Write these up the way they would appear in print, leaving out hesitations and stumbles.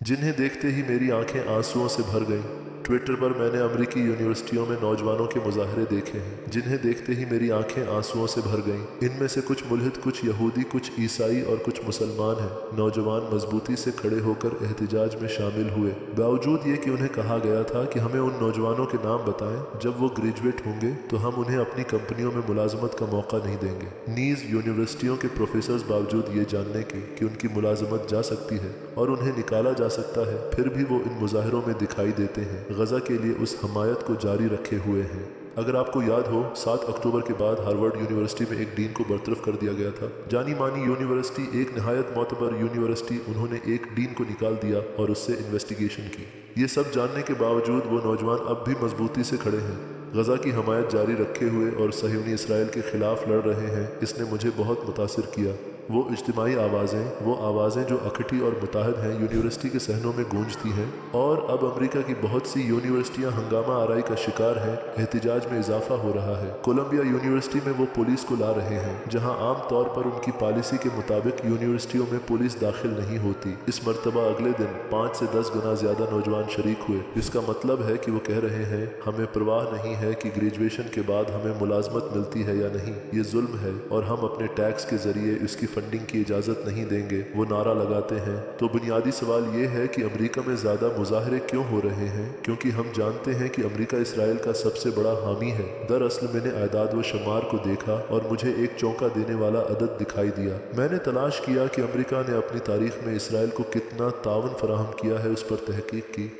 जिन्हें देखते ही मेरी आंखें आंसुओं से भर गईं। ट्विटर पर मैंने अमेरिकी यूनिवर्सिटियों में नौजवानों के मुजाहरे देखे हैं, जिन्हें देखते ही मेरी आंखें आंसुओं से भर गईं। इनमें से कुछ मुल्हिद, कुछ यहूदी, कुछ ईसाई और कुछ मुसलमान हैं। नौजवान मजबूती से खड़े होकर एहतिजाज में शामिल हुए, बावजूद ये कि उन्हें कहा गया था कि हमें उन नौजवानों के नाम बताएं, जब वो ग्रेजुएट होंगे तो हम उन्हें अपनी कंपनियों में मुलाजमत का मौका नहीं देंगे। नीज यूनिवर्सिटियों के प्रोफेसर्स बावजूद ये जानने के कि उनकी मुलाजमत जा सकती है और उन्हें निकाला जा सकता है, फिर भी वो इन मुजाहरों में दिखाई देते हैं, गजा के लिए उस हमायत को जारी रखे हुए हैं। अगर आपको याद हो, 7 अक्टूबर के बाद हार्वर्ड यूनिवर्सिटी में एक डीन को बरतरफ कर दिया गया था। जानी मानी यूनिवर्सिटी, एक नहायत मोतबर यूनिवर्सिटी, उन्होंने एक डीन को निकाल दिया और उससे इन्वेस्टिगेशन की। ये सब जानने के बावजूद वो नौजवान अब भी मजबूती से खड़े हैं, गजा की हमायत जारी रखे हुए और सहयूनी इसराइल के खिलाफ लड़ रहे हैं। इसने मुझे बहुत मुतासिर किया। वो इज्तिमाई आवाज़ें, वो आवाज़ें जो इकट्ठी और मुताहिद हैं, यूनिवर्सिटी के सहनों में गूंजती हैं। और अब अमेरिका की बहुत सी यूनिवर्सिटियां हंगामा आराई का शिकार हैं। एहतिजाज में इजाफा हो रहा है। कोलंबिया यूनिवर्सिटी में वो पुलिस को ला रहे हैं, जहां आम तौर पर उनकी पॉलिसी के मुताबिक यूनिवर्सिटियों में पुलिस दाखिल नहीं होती। इस मरतबा अगले दिन 5 से 10 गुना ज्यादा नौजवान शरीक हुए। इसका मतलब है कि वो कह रहे हैं, हमें परवाह नहीं है कि ग्रेजुएशन के बाद हमें मुलाजमत मिलती है या नहीं, ये जुल्म है और हम अपने टैक्स के जरिए इसकी फंडिंग की इजाजत नहीं देंगे। वो नारा लगाते हैं। तो बुनियादी सवाल ये है कि अमेरिका में ज्यादा मुजाहरे क्यों हो रहे हैं? क्योंकि हम जानते हैं कि अमेरिका इसराइल का सबसे बड़ा हामी है। दरअसल मैंने आदाद व शुमार को देखा और मुझे एक चौंका देने वाला अदद दिखाई दिया। मैंने तलाश किया कि अमेरिका ने अपनी तारीख में इसराइल को कितना तावन फराहम किया है, उस पर तहकीक की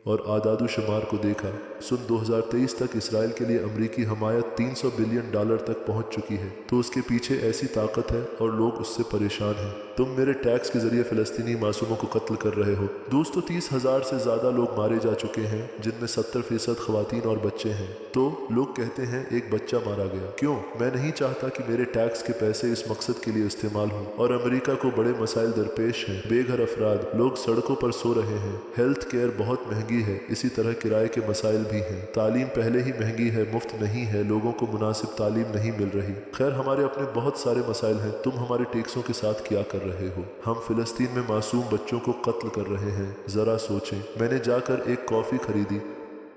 और आदाद शुमार को देखा। सन 2023 तक इसराइल के लिए अमरीकी हमायत $300 बिलियन तक पहुंच चुकी है। तो उसके पीछे ऐसी ताकत है और लोग उससे परेशान हैं। तुम मेरे टैक्स के जरिए फिलिस्तीनी मासूमों को कत्ल कर रहे हो। दोस्तों, 30,000 से ज्यादा लोग मारे जा चुके हैं, जिनमें 70% खवातीन और बच्चे हैं। तो लोग कहते हैं एक बच्चा मारा गया। क्यों? मैं नहीं चाहता कि मेरे टैक्स के पैसे इस मकसद के लिए इस्तेमाल हों। और अमेरिका को बड़े मसाइल दरपेश हैं। बेघर अफराद, लोग सड़कों पर सो रहे हैं। हेल्थ केयर बहुत महंगी है। इसी तरह किराए के मसाइल भी हैं। तालीम पहले ही महंगी है, मुफ्त नहीं है, लोगों को मुनासिब तालीम नहीं मिल रही। खैर, हमारे अपने बहुत सारे मसाइल हैं। तुम हमारे टैक्सों के साथ क्या कर रहे हो? हम फिलिस्तीन में मासूम बच्चों को कत्ल कर रहे हैं। जरा सोचें। मैंने जाकर एक कॉफी खरीदी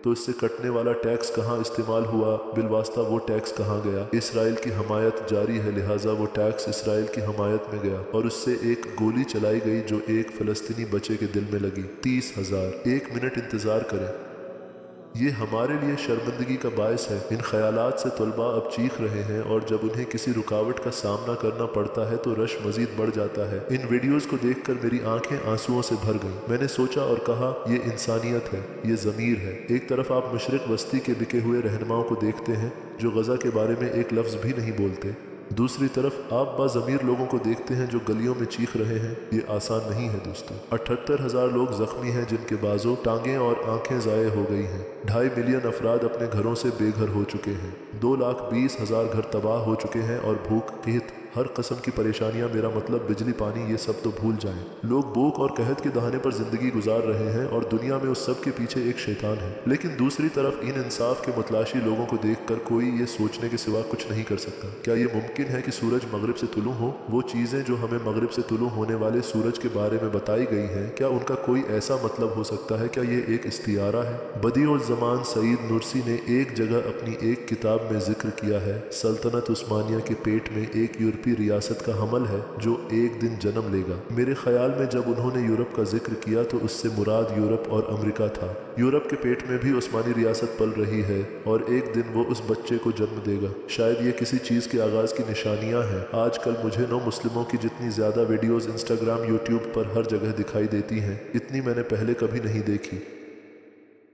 तो इससे कटने वाला टैक्स कहाँ इस्तेमाल हुआ? बिलवास्ता वो टैक्स कहाँ गया? इसराइल की हमायत जारी है, लिहाजा वो टैक्स इसराइल की हमायत में गया और उससे एक गोली चलाई गई जो एक फिलिस्तीनी बच्चे के दिल में लगी। 30,000। 1 मिनट इंतजार करें। ये हमारे लिए शर्मिंदगी का बायस है। इन ख्यालात से तलबा अब चीख रहे हैं और जब उन्हें किसी रुकावट का सामना करना पड़ता है तो रश मजीद बढ़ जाता है। इन वीडियोस को देखकर मेरी आंखें आंसुओं से भर गईं। मैंने सोचा और कहा, ये इंसानियत है, ये ज़मीर है। एक तरफ आप मशरिक बस्ती के बिके हुए रहनुमाओं को देखते हैं जो गजा के बारे में एक लफ्ज़ भी नहीं बोलते। दूसरी तरफ आप बाज़मीर लोगों को देखते हैं जो गलियों में चीख रहे हैं। ये आसान नहीं है दोस्तों। 78,000 लोग जख्मी हैं, जिनके बाजों, टांगें और आंखें ज़ाये हो गई हैं। 2.5 मिलियन अफराद अपने घरों से बेघर हो चुके हैं। 2,20,000 घर तबाह हो चुके हैं और भूख, क़हत, हर किस्म की परेशानियां, मेरा मतलब बिजली, पानी, ये सब तो भूल जाएं। लोग भूख और कहत के दहाने पर जिंदगी गुजार रहे हैं और दुनिया में उस सब के पीछे एक शैतान है। लेकिन दूसरी तरफ इन इंसाफ के मुतलाशी लोगों को देखकर कोई ये सोचने के सिवा कुछ नहीं कर सकता। क्या ये मुमकिन है कि सूरज मगरिब से तुलू हो? वो चीजें जो हमें मगरिब से तुलू होने वाले सूरज के बारे में बताई गई हैं, क्या उनका कोई ऐसा मतलब हो सकता है? क्या ये एक इस्तियारा है? बदीउल ज़मान सईद नूरसी ने एक जगह अपनी एक किताब में जिक्र किया है, सल्तनत उस्मानिया के पेट में एक यूरोपीय रियासत का हमल है जो एक दिन जन्म लेगा। मेरे ख्याल में जब उन्होंने यूरोप का जिक्र किया तो उससे मुराद यूरोप और अमेरिका था। यूरोप के पेट में भी उस्मानी रियासत पल रही है और एक दिन वो उस बच्चे को जन्म देगा। शायद ये किसी चीज के आगाज की निशानियां हैं। आजकल मुझे नौ मुस्लिमों की जितनी ज्यादा वीडियोस इंस्टाग्राम, यूट्यूब पर हर जगह दिखाई देती हैं, इतनी मैंने पहले कभी नहीं देखी।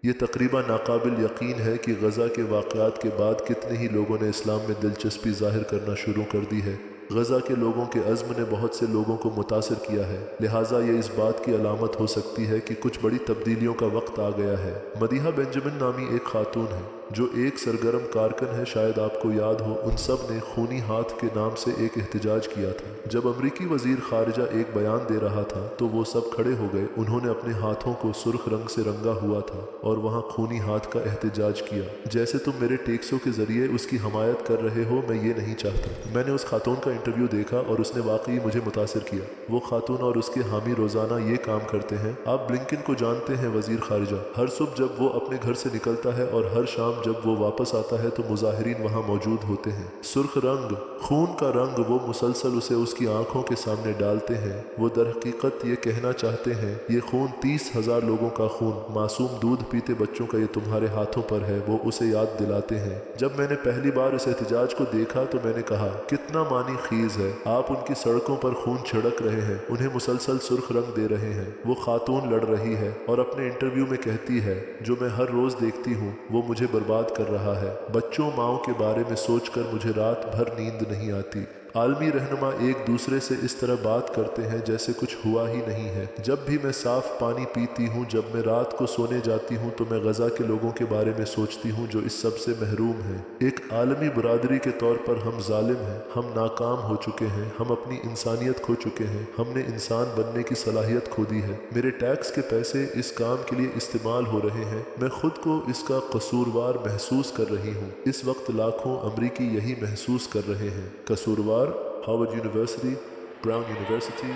ये तकरीबन नाकाबिल यकीन है कि गजा के वाक़यात के बाद कितने ही लोगों ने इस्लाम में दिलचस्पी जाहिर करना शुरू कर दी है। गजा के लोगों के अज़्म ने बहुत से लोगों को मुतासिर किया है, लिहाजा ये इस बात की अलामत हो सकती है कि कुछ बड़ी तब्दीलियों का वक्त आ गया है। मदीहा बेंजामिन नामी एक खातून है। जो एक सरगर्म कारकन है, शायद आपको याद हो, उन सब ने खूनी हाथ के नाम से एक एहतजाज किया था। जब अमरीकी वजीर खारिजा एक बयान दे रहा था तो वो सब खड़े हो गए। उन्होंने अपने हाथों को सुर्ख रंग से रंगा हुआ था और वहाँ खूनी हाथ का एहतजाज किया। जैसे तुम मेरे टेक्सों के जरिए उसकी हमायत कर रहे हो, मैं ये नहीं चाहता। मैंने उस खातून का इंटरव्यू देखा और उसने वाकई मुझे मुतासिर किया। वो खातून और उसके हामी रोजाना ये काम करते हैं। आप ब्लिंकन को जानते हैं, वजीर खारिजा। हर सुबह जब वो अपने घर से निकलता है और हर शाम जब वो वापस आता है तो मुजाहिरीन वहाँ मौजूद होते हैं। सुर्ख रंग, खून का रंग वो मुसलसल उसे उसकी आंखों के सामने डालते हैं। वो दर हकीकत ये कहना चाहते हैं, ये खून 30,000 लोगों का खून, मासूम दूध पीते बच्चों का ये तुम्हारे हाथों पर है। वो उसे याद दिलाते हैं। जब मैंने पहली बार इस एहतजाज को देखा तो मैंने कहा, कितना मानी खीज है। आप उनकी सड़कों पर खून छिड़क रहे हैं, उन्हें मुसलसल सुर्ख रंग दे रहे हैं। वो खातून लड़ रही है और अपने इंटरव्यू में कहती है, जो मैं हर रोज देखती हूँ, वो मुझे बर्बाद कर रहा है। बच्चों माओ के बारे में सोचकर मुझे रात भर नींद नहीं आती। आलमी रहनुमा एक दूसरे से इस तरह बात करते हैं जैसे कुछ हुआ ही नहीं है। जब भी मैं साफ पानी पीती हूँ, जब मैं रात को सोने जाती हूँ, तो मैं गजा के लोगों के बारे में सोचती हूँ जो इस सब से महरूम हैं। एक आलमी बरादरी के तौर पर हम जालिम हैं, हम नाकाम हो चुके हैं, हम अपनी इंसानियत खो चुके हैं, हमने इंसान बनने की सलाहियत खो दी है। मेरे टैक्स के पैसे इस काम के लिए इस्तेमाल हो रहे हैं। मैं खुद को इसका कसूरवार महसूस कर रही हूँ। इस वक्त लाखों अमरीकी यही महसूस कर रहे हैं। कसूरवार Harvard university, brown university,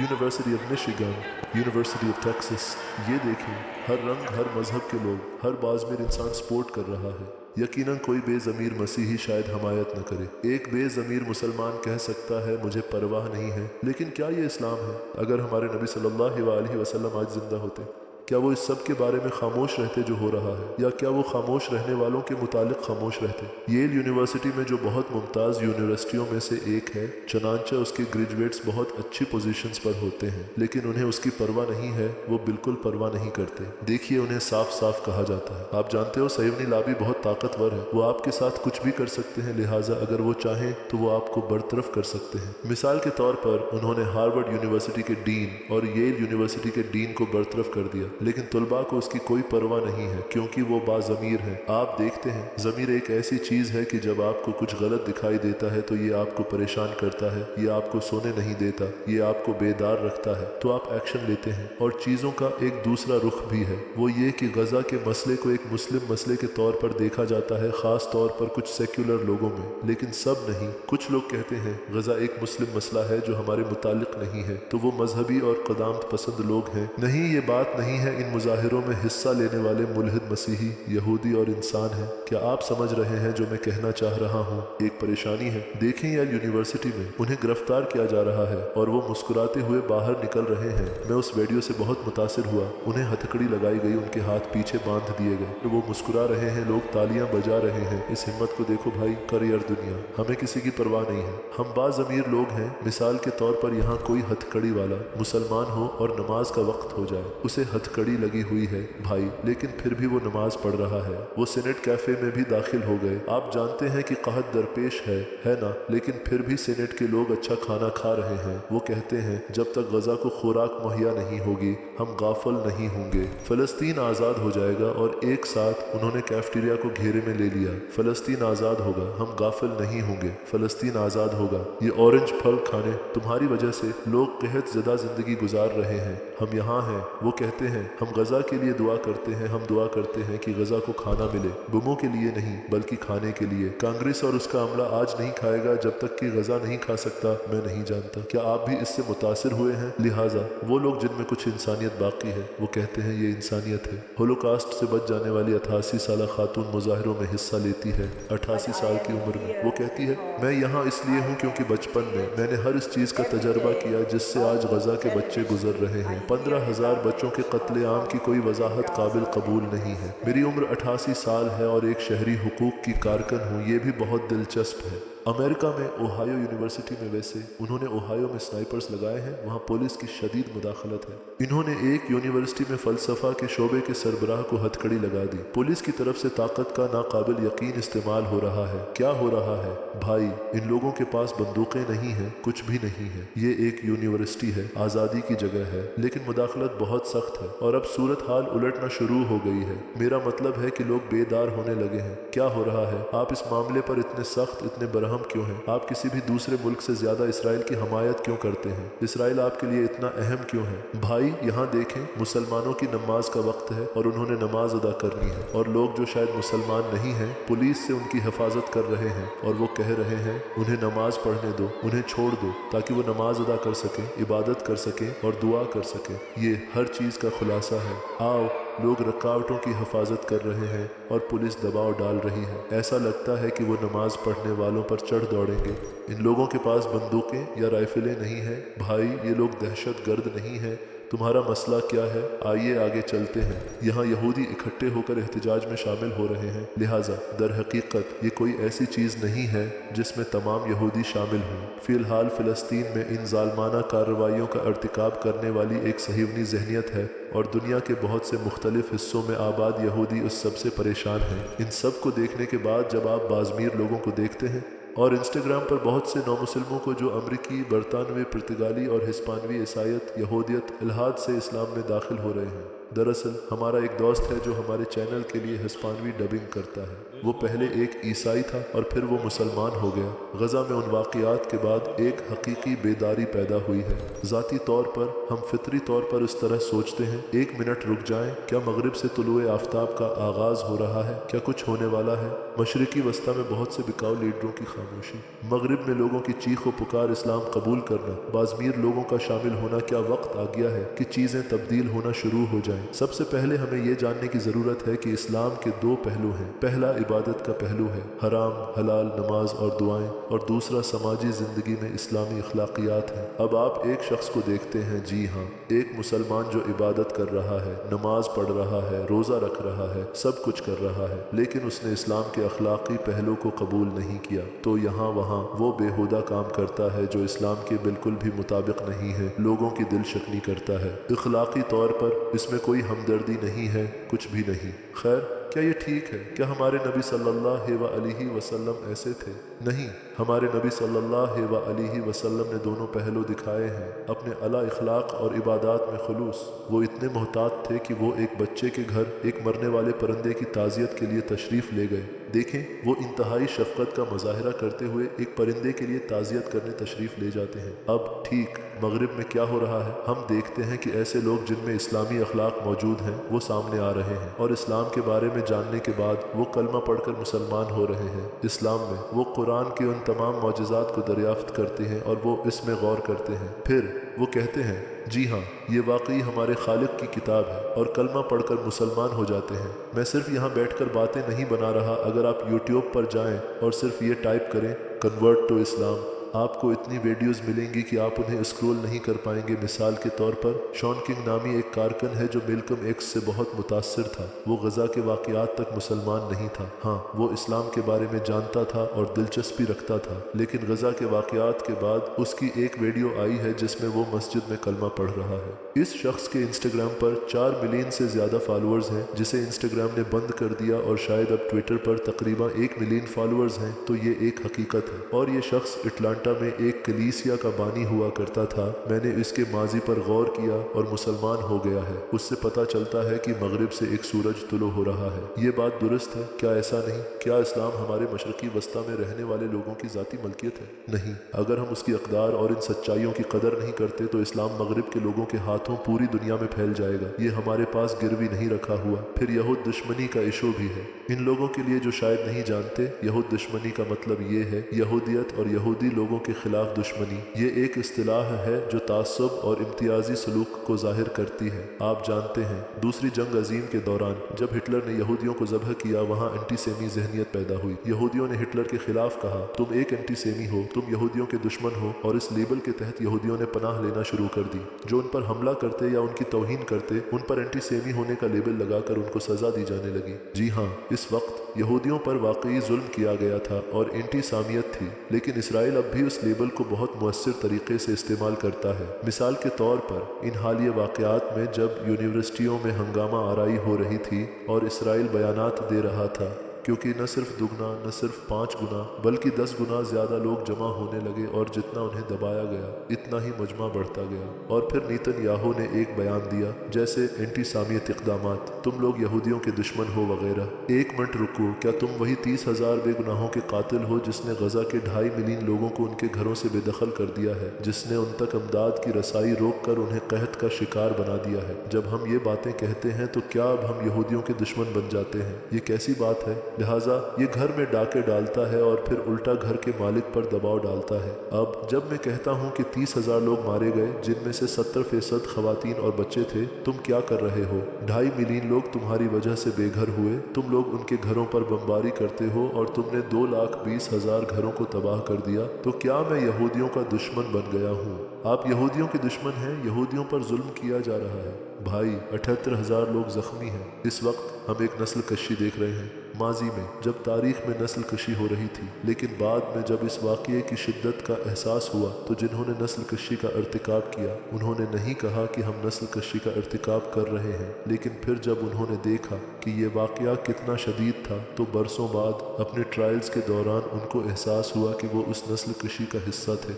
university of Michigan, university of Texas. ये देखें, हर रंग, हर मजहब के लोग, हर बाज़मीर इंसान सपोर्ट कर रहा है। यकीनन कोई बेज़मीर मसीही शायद हमायत न करे। एक बेज़मीर मुसलमान कह सकता है, मुझे परवाह नहीं है। लेकिन क्या ये इस्लाम है? अगर हमारे नबी सल्लल्लाहु अलैहि वसल्लम आज जिंदा होते, क्या वो इस सब के बारे में खामोश रहते जो हो रहा है, या क्या वो खामोश रहने वालों के मुतालिक खामोश रहते? येल यूनिवर्सिटी में जो बहुत मुमताज़ यूनिवर्सिटियों में से एक है, चनांचे उसके ग्रेजुएट्स बहुत अच्छी पोजीशंस पर होते हैं, लेकिन उन्हें उसकी परवाह नहीं है। वो बिल्कुल परवाह नहीं करते। देखिए, उन्हें साफ साफ कहा जाता है। आप जानते हो, सैयवनी लाबी बहुत ताकतवर है। वो आपके साथ कुछ भी कर सकते हैं, लिहाजा अगर वो चाहें तो वो आपको बरतरफ कर सकते हैं। मिसाल के तौर पर उन्होंने हार्वर्ड यूनिवर्सिटी के डीन और येल यूनिवर्सिटी के डीन को बरतरफ कर दिया, लेकिन तुलबा को उसकी कोई परवाह नहीं है, क्योंकि वो बाज़मीर है। आप देखते हैं, ज़मीर एक ऐसी चीज़ है कि जब आपको कुछ गलत दिखाई देता है तो ये आपको परेशान करता है, ये आपको सोने नहीं देता, ये आपको बेदार रखता है, तो आप एक्शन लेते हैं। और चीज़ों का एक दूसरा रुख भी है, वो ये कि गजा के मसले को एक मुस्लिम मसले के तौर पर देखा जाता है, ख़ास तौर पर कुछ सेक्युलर लोगों में, लेकिन सब नहीं। कुछ लोग कहते हैं गजा एक मुस्लिम मसला है जो हमारे मुतालिक नहीं है, तो वो मजहबी और क़दामत पसंद लोग हैं। नहीं, ये बात नहीं है। इन मुजाहिरों में हिस्सा लेने वाले मुल्हिद मसीही, यहूदी और इंसान हैं। क्या आप समझ रहे हैं जो मैं कहना चाह रहा हूँ? एक परेशानी है। देखें, येल यूनिवर्सिटी में उन्हें गिरफ्तार किया जा रहा है और वो मुस्कुराते हुए बाहर निकल रहे हैं। मैं उस वीडियो से बहुत मुतासिर हुआ। उन्हें हथकड़ी लगाई गई, उनके हाथ पीछे बांध दिए गए। वो मुस्कुरा रहे हैं, लोग तालियां बजा रहे हैं। इस हिम्मत को देखो भाई, करियर दुनिया, हमें किसी की परवाह नहीं है। हम बाज़मीर लोग हैं। मिसाल के तौर पर यहाँ कोई हथकड़ी वाला मुसलमान हो और नमाज का वक्त हो जाए, उसे हथकड़ी लगी हुई है भाई, लेकिन फिर भी वो नमाज पढ़ रहा है। वो सीनेट कैफे में भी दाखिल हो गए। आप जानते हैं कि कहत दरपेश है ना, लेकिन फिर भी सीनेट के लोग अच्छा खाना खा रहे हैं। वो कहते हैं, जब तक गजा को खुराक मुहैया नहीं होगी, हम गाफिल नहीं होंगे। फलस्तीन आज़ाद हो जाएगा। और एक साथ उन्होंने कैफेटेरिया को घेरे में ले लिया। फलस्तीन आज़ाद होगा, हम गाफिल नहीं होंगे। फलस्तीन आज़ाद होगा। ये ऑरेंज फल खाने तुम्हारी वजह से लोग कहत ज़दा जिंदगी गुजार रहे हैं। हम यहाँ हैं। वो कहते हैं, हम गजा के लिए दुआ करते हैं, हम दुआ करते हैं कि गजा को खाना मिले, बमों के लिए नहीं बल्कि खाने के लिए। कांग्रेस और उसका अमला आज नहीं खाएगा जब तक कि गजा नहीं खा सकता। मैं नहीं जानता, क्या आप भी इससे मुतासिर हुए हैं? लिहाजा वो लोग जिनमें कुछ इंसानियत बाकी है, वो कहते हैं ये इंसानियत है। होलोकास्ट से बच जाने वाली 88 साल खातून मुजाहिरों में हिस्सा लेती है। 88 साल की उम्र में वो कहती है, मैं यहाँ इसलिए हूँ क्योंकि बचपन में मैंने हर इस चीज़ का तजर्बा किया जिससे आज गजा के बच्चे गुजर रहे हैं। 15,000 बच्चों के कत्ले आम की कोई वजाहत काबिल कबूल नहीं है। मेरी उम्र 88 साल है और एक शहरी हुकूक की कारकन हूँ। ये भी बहुत दिलचस्प है। अमेरिका में ओहायो यूनिवर्सिटी में वैसे उन्होंने ओहायो में स्नाइपर्स लगाए हैं, वहाँ पुलिस की शदीद मुदाखलत है। इन्होंने एक यूनिवर्सिटी में फलसफा के शोबे के सरबराह को हथकड़ी लगा दी। पुलिस की तरफ से ताकत का नाकाबिल यकीन इस्तेमाल हो रहा है। क्या हो रहा है भाई? इन लोगों के पास बंदूकें नहीं हैं, कुछ भी नहीं है। ये एक यूनिवर्सिटी है, आज़ादी की जगह है, लेकिन मुदाखलत बहुत सख्त है और अब सूरत हाल उलटना शुरू हो गई है। मेरा मतलब है कि लोग बेदार होने लगे हैं। क्या हो रहा है? आप इस मामले पर इतने सख्त, इतने बरहम क्यों हैं? आप किसी भी दूसरे मुल्क से ज्यादा इसराइल की हमायत क्यों करते हैं? इसराइल आपके लिए इतना अहम क्यों है? भाई यहाँ देखें, मुसलमानों की नमाज का वक्त है और उन्होंने नमाज अदा करनी है, और लोग जो शायद मुसलमान नहीं हैं पुलिस से उनकी हिफाजत कर रहे हैं और वो कह रहे हैं उन्हें नमाज पढ़ने दो, उन्हें छोड़ दो ताकि वो नमाज अदा कर सकें, इबादत कर सकें और दुआ कर सकें। ये हर चीज़ का खुलासा है। आओ, लोग रकावटों की हिफाजत कर रहे हैं और पुलिस दबाव डाल रही है। ऐसा लगता है कि वो नमाज पढ़ने वालों पर चढ़ दौड़ेंगे। इन लोगों के पास बंदूकें या राइफलें नहीं हैं। भाई, ये लोग दहशत गर्द नहीं हैं। तुम्हारा मसला क्या है? आइए आगे चलते हैं। यहाँ यहूदी इकट्ठे होकर एहतजाज में शामिल हो रहे हैं, लिहाजा दर हकीकत ये कोई ऐसी चीज़ नहीं है जिसमें तमाम यहूदी शामिल हों। फ़िलहाल फ़िलिस्तीन में इन जालमाना कार्रवाइयों का अर्तिकाब करने वाली एक सहीवनी जहनियत है और दुनिया के बहुत से मुख्तलिफ हिस्सों में आबाद यहूदी उस सब से परेशान हैं। इन सब को देखने के बाद जब आप बाज़मीर लोगों को देखते हैं और इंस्टाग्राम पर बहुत से नौमुसलमों को जो अमरीकी, बरतानवी, पुर्तगाली और हिस्पानवी ईसाइयत, यहूदियत, इल्हाद से इस्लाम में दाखिल हो रहे हैं। दरअसल हमारा एक दोस्त है जो हमारे चैनल के लिए हिस्पानवी डबिंग करता है। वो पहले एक ईसाई था और फिर वो मुसलमान हो गया। गज़ा में उन वाक़यात के बाद एक हकीकी बेदारी पैदा हुई है। ज़ाती तौर पर हम फितरी तौर पर इस तरह सोचते हैं, एक मिनट रुक जाएं, क्या मगरिब से तुलुए आफ्ताब का आगाज़ हो रहा है? क्या कुछ होने वाला है? मशरिकी वस्ता में बहुत से बिकाऊ लीडरों की खामोशी, मगरिब में लोगों की चीख व पुकार इस्लाम कबूल करना, बाज़मीर लोगों का शामिल होना। क्या वक्त आ गया है कि चीज़ें तब्दील होना शुरू हो जाएं? सबसे पहले हमें यह जानने की ज़रूरत है कि इस्लाम के दो पहलू हैं। पहला इबादत का पहलू है, हराम हलाल नमाज और दुआएं, और दूसरा समाजी ज़िंदगी में इस्लामी अखलाकियात हैं। अब आप एक शख्स को देखते हैं, जी हाँ, एक मुसलमान जो इबादत कर रहा है, नमाज पढ़ रहा है, रोज़ा रख रहा है, सब कुछ कर रहा है, लेकिन उसने इस्लाम के अखलाकी पहलू को कबूल नहीं किया। तो यहाँ वहाँ वो बेहुदा काम करता है जो इस्लाम के बिल्कुल भी मुताबिक नहीं है, लोगों की दिल शक्नी करता है। अखलाकी तौर पर इसमें कोई हमदर्दी नहीं है, कुछ भी नहीं। खैर, क्या ये ठीक है? क्या हमारे नबी सल्लल्लाहु अलैहि वसल्लम ऐसे थे? नहीं, हमारे नबी सल्लल्लाहु अलैहि वसल्लम ने दोनों पहलू दिखाए हैं। अपने अला इखलाक और इबादत में खुलूस। वो इतने मोहतात थे कि वो एक बच्चे के घर एक मरने वाले परिंदे की ताज़ियत के लिए तशरीफ़ ले गए। देखें, वो इंतहाई शफ़क़त का मुज़ाहिरा करते हुए एक परिंदे के लिए ताज़ियत करने तशरीफ़ ले जाते हैं। अब ठीक मगरिब में क्या हो रहा है? हम देखते हैं कि ऐसे लोग जिनमें इस्लामी अखलाक मौजूद हैं वो सामने आ रहे हैं और इस्लाम के बारे में जानने के बाद वो कलमा पढ़कर मुसलमान हो रहे हैं। इस्लाम में वो कुरान के उन तमाम मौजज़ात को दरियाफ्त करते हैं और वो इसमें गौर करते हैं। फिर वो कहते हैं, जी हाँ, ये वाकई हमारे खालिक की किताब है, और कलमा पढ़कर मुसलमान हो जाते हैं। मैं सिर्फ यहाँ बैठकर बातें नहीं बना रहा। अगर आप यूट्यूब पर जाएं और सिर्फ ये टाइप करें कन्वर्ट टू इस्लाम, आपको इतनी वीडियोस मिलेंगी कि आप उन्हें स्क्रॉल नहीं कर पाएंगे। मिसाल के तौर पर शॉन किंग नामी एक कारकुन है जो मेलकम एक्स से बहुत मुतासिर था। वो गज़ा के वाक़यात तक मुसलमान नहीं था। हाँ, वो इस्लाम के बारे में जानता था और दिलचस्पी रखता था, लेकिन गज़ा के वाक़यात के बाद उसकी एक वीडियो आई है जिसमें वो मस्जिद में कलमा पढ़ रहा है। इस शख्स के इंस्टाग्राम पर 4 मिलियन से ज़्यादा फॉलोअर्स हैं, जिसे इंस्टाग्राम ने बंद कर दिया, और शायद अब ट्विटर पर तकरीबन 1 मिलियन फॉलोअर्स हैं। तो ये एक हकीकत है। और ये शख्स अटलांटा में एक कलीसिया का बानी हुआ करता था। मैंने इसके माजी पर गौर किया और मुसलमान हो गया है। उससे पता चलता है कि मगरिब से एक सूरज तुलो हो रहा है। ये बात दुरुस्त है क्या? ऐसा नहीं। क्या इस्लाम हमारे मशरकी वस्ता में रहने वाले लोगों की ज़ाती मलकियत है? नहीं। अगर हम उसकी अक़दार और इन सच्चाइयों की कदर नहीं करते तो इस्लाम मगरिब के लोगों के हाथों पूरी दुनिया में फैल जाएगा। ये हमारे पास गिरवी नहीं रखा हुआ। फिर यहूद दुश्मनी का इशू भी है। इन लोगों के लिए जो शायद नहीं जानते, यहूद दुश्मनी का मतलब ये है यहूदियत और यहूदी लोगों के खिलाफ दुश्मनी। ये एक इस्तिलाह है जो तासुब और इम्तियाजी सलूक को जाहिर करती है। आप जानते हैं, दूसरी जंग अजीम के दौरान जब हिटलर ने यहूदियों को ज़ब्ह किया, वहाँ एंटीसेमी जहनियत पैदा हुई। यहूदियों ने हिटलर के खिलाफ कहा, तुम एक एंटीसेमी हो, तुम यहूदियों के दुश्मन हो, और इस लेबल के तहत यहूदियों ने पनाह लेना शुरू कर दी। जो उन पर हमला करते या उनकी तौहीन करते, उन पर एंटीसेमी होने का लेबल लगाकर उनको सजा दी जाने लगी। जी हाँ, इस वक्त यहूदियों पर वाकई जुल्म किया गया था और इंटीसामियत थी, लेकिन इसराइल अब भी उस लेबल को बहुत मुअस्सिर तरीके से इस्तेमाल करता है। मिसाल के तौर पर इन हालिया वाक़यात में जब यूनिवर्सिटियों में हंगामा आराई हो रही थी और इसराइल बयानात दे रहा था, क्योंकि न सिर्फ दुगना न सिर्फ 5 गुना बल्कि 10 गुना ज़्यादा लोग जमा होने लगे और जितना उन्हें दबाया गया इतना ही मजमा बढ़ता गया। और फिर नेतन्याहू ने एक बयान दिया जैसे इंटीसामियत इक़दामात, तुम लोग यहूदियों के दुश्मन हो वगैरह। 1 मिनट रुको, क्या तुम वही 30,000 बेगुनाहों के कातिल हो जिसने गजा के 2.5 मिलियन लोगों को उनके घरों से बेदखल कर दिया है, जिसने उन तक अमदाद की रसाई रोक कर उन्हें कहत का शिकार बना दिया है? जब हम ये बातें कहते हैं तो क्या अब हम यहूदियों के दुश्मन बन जाते हैं? ये कैसी बात है? लिहाजा ये घर में डाके डालता है और फिर उल्टा घर के मालिक पर दबाव डालता है। अब जब मैं कहता हूँ कि 30,000 लोग मारे गए जिनमें से 70% खवातीन और बच्चे थे, तुम क्या कर रहे हो? 2.5 मिलियन लोग तुम्हारी वजह से बेघर हुए, तुम लोग उनके घरों पर बमबारी करते हो और तुमने 2,20,000 घरों को तबाह कर दिया, तो क्या मैं यहूदियों का दुश्मन बन गया हूँ? आप यहूदियों के दुश्मन हैं। यहूदियों पर जुल्म किया जा रहा है। भाई 78,000 लोग जख्मी हैं। इस वक्त हम एक नस्ल कशी देख रहे हैं। माजी में जब तारीख में नस्ल कशी हो रही थी, लेकिन बाद में जब इस वाक़ये की शिद्दत का एहसास हुआ तो जिन्होंने नस्ल कशी का अर्तिकाब किया उन्होंने नहीं कहा कि हम नस्ल कशी का अर्तिकाब कर रहे हैं, लेकिन फिर जब उन्होंने देखा कि ये वाक़या कितना शदीद था तो बरसों बाद अपने ट्रायल्स के दौरान उनको एहसास हुआ कि वो उस नस्ल कशी का हिस्सा थे।